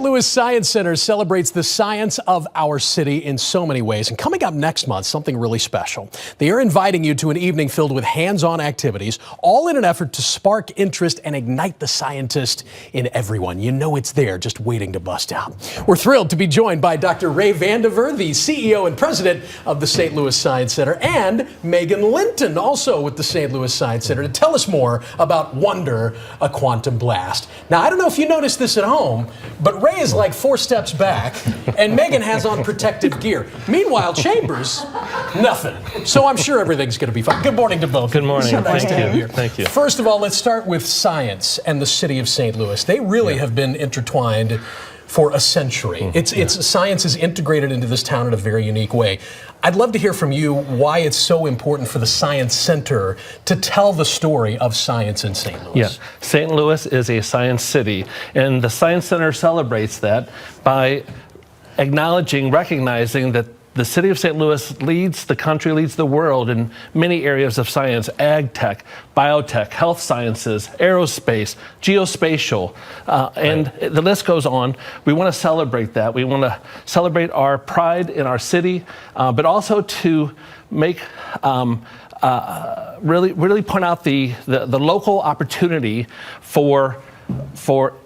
Louis Science Center celebrates the science of our city in so many ways. And coming up next month, something really special. They are inviting you to an evening filled with hands-on activities, all in an effort to spark interest and ignite the scientist in everyone. You know it's there, just waiting to bust out. We're thrilled to be joined by Dr. Vandiver, the CEO and president of the St. Louis Science Center, and Megan Linton, also with the St. Louis Science Center, to tell us more about Wonder, a Quantum Blast. Now, I don't know if you noticed this at home, but Ray is like 4 steps back, and Megan has on protective gear. Meanwhile, Chambers, nothing. So I'm sure everything's going to be fine. Good morning to both. Good morning. So nice to have you here. Thank you. First of all, let's start with science and the city of St. Louis. They really have been intertwined for a century. Science is integrated into this town in a very unique way. I'd love to hear from you why it's so important for the Science Center to tell the story of science in St. Louis. Yeah, St. Louis is a science city, and the Science Center celebrates that by acknowledging, recognizing that the city of St. Louis leads the country, leads the world in many areas of science: ag tech, biotech, health sciences, aerospace, geospatial, and the list goes on. We want to celebrate that. We want to celebrate our pride in our city, but also to make really point out the local opportunity for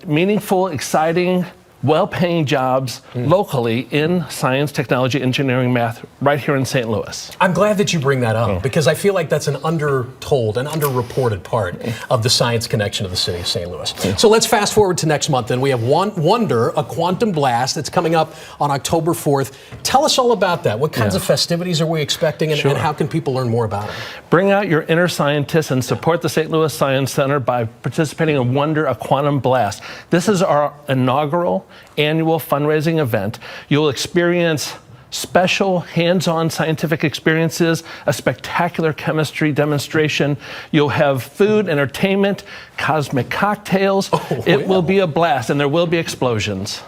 meaningful, exciting, well-paying jobs locally in science, technology, engineering, math, right here in St. Louis. I'm glad that you bring that up because I feel like that's an undertold and underreported part of the science connection of the city of St. Louis. So let's fast forward to next month, and we have Wonder, a Quantum Blast, that's coming up on October 4th. Tell us all about that. What kinds of festivities are we expecting, and how can people learn more about it? Bring out your inner scientists and support the St. Louis Science Center by participating in Wonder, a Quantum Blast. This is our inaugural annual fundraising event. You'll experience special hands-on scientific experiences, a spectacular chemistry demonstration. You'll have food, entertainment, cosmic cocktails. It will be a blast, and there will be explosions.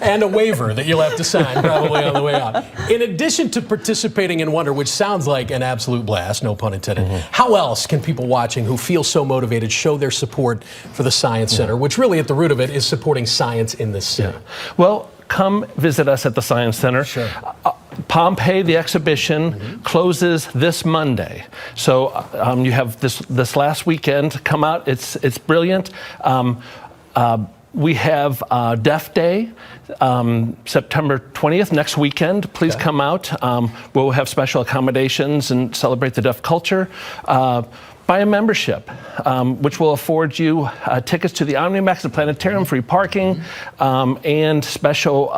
And a waiver that you'll have to sign probably on the way out. In addition to participating in Wonder, which sounds like an absolute blast, no pun intended, how else can people watching who feel so motivated show their support for the Science Center, which really at the root of it is supporting science in this city? Well, come visit us at the Science Center. Sure. Pompeii, the exhibition, closes this Monday. So you have this last weekend. Come out. It's brilliant. We have Deaf Day, September 20th, next weekend. Please come out. We'll have special accommodations and celebrate the deaf culture. Buy a membership, which will afford you tickets to the Omnimax, the Planetarium, free parking, and special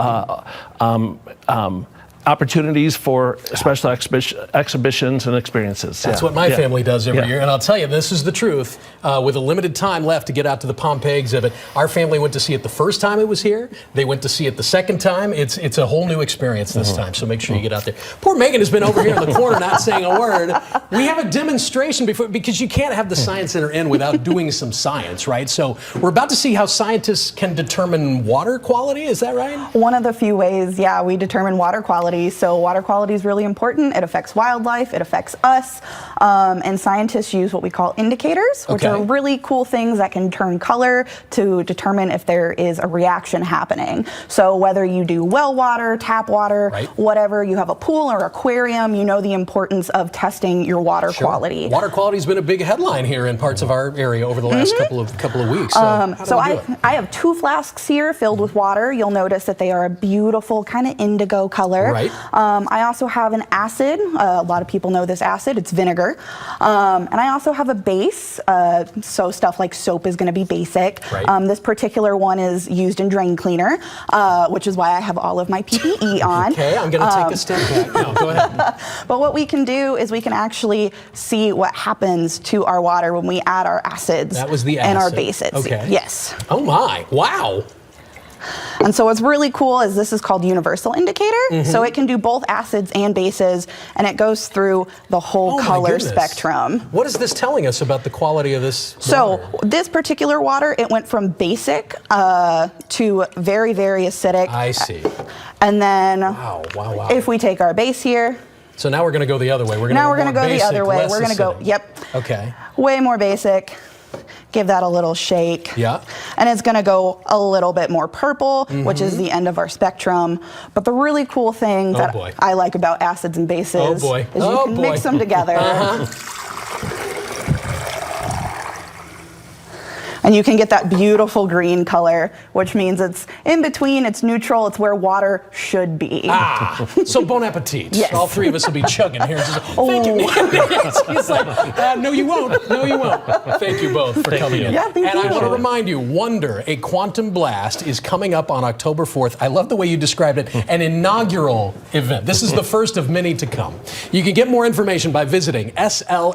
opportunities for special exhibitions and experiences. That's what my family does every year. And I'll tell you, this is the truth. With a limited time left to get out to the Pompeii exhibit, our family went to see it the first time it was here. They went to see it the second time. It's a whole new experience this time, so make sure you get out there. Poor Megan has been over here in the corner not saying a word. We have a demonstration before, because you can't have the Science Center in without doing some science, right? So we're about to see how scientists can determine water quality. Is that right? One of the few ways, we determine water quality. So water quality is really important. It affects wildlife, it affects us, and scientists use what we call indicators, which are really cool things that can turn color to determine if there is a reaction happening. So whether you do well water, tap water, whatever, you have a pool or aquarium, you know the importance of testing your water quality. Water quality has been a big headline here in parts of our area over the last couple of weeks. So I have 2 flasks here filled with water. You'll notice that they are a beautiful kind of indigo color. I also have an acid. A lot of people know this acid. It's vinegar. And I also have a base. So stuff like soap is going to be basic. This particular one is used in drain cleaner, which is why I have all of my PPE on. Okay, I'm going to take a step back. No, go ahead. But what we can do is we can actually see what happens to our water when we add our acids and our bases. Yes. Oh my, wow. And so what's really cool is this is called universal indicator. So it can do both acids and bases, and it goes through the whole color spectrum. What is this telling us about the quality of this water? So this particular water, it went from basic to very, very acidic. I see. And then wow. If we take our base here. So now we're going to go the other way. We're going to go the other way. We're going to go, Okay. way more basic. give that a little shake. Yeah. And it's gonna go a little bit more purple, which is the end of our spectrum. But the really cool thing that I like about acids and bases is you can mix them together. And you can get that beautiful green color, which means it's in between, it's neutral, it's where water should be. So bon appetit. Yes. All three of us will be chugging here. Thank you. He's like, no, you won't. No, you won't. Thank you both for coming in. Yeah, thank you. I want to remind you, Wonder, a quantum blast, is coming up on October 4th. I love the way you described it, an inaugural event. This is the first of many to come. You can get more information by visiting slsc.com.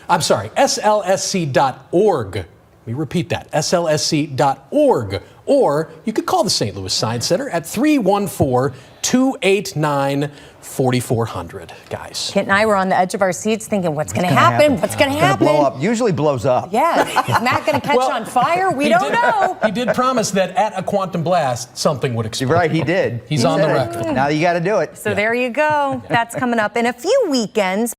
I'm sorry, slsc.org. We repeat that, slsc.org. Or you could call the St. Louis Science Center at 314-289-4400. Guys. Kent and I were on the edge of our seats thinking, what's going to happen? What's going to happen? Blow up. Usually blows up. Yeah. Is Matt going to catch on fire? We don't know. He did promise that at a quantum blast, something would explode. Right, he did. He's on the record. Now you got to do it. So there you go. That's coming up in a few weekends.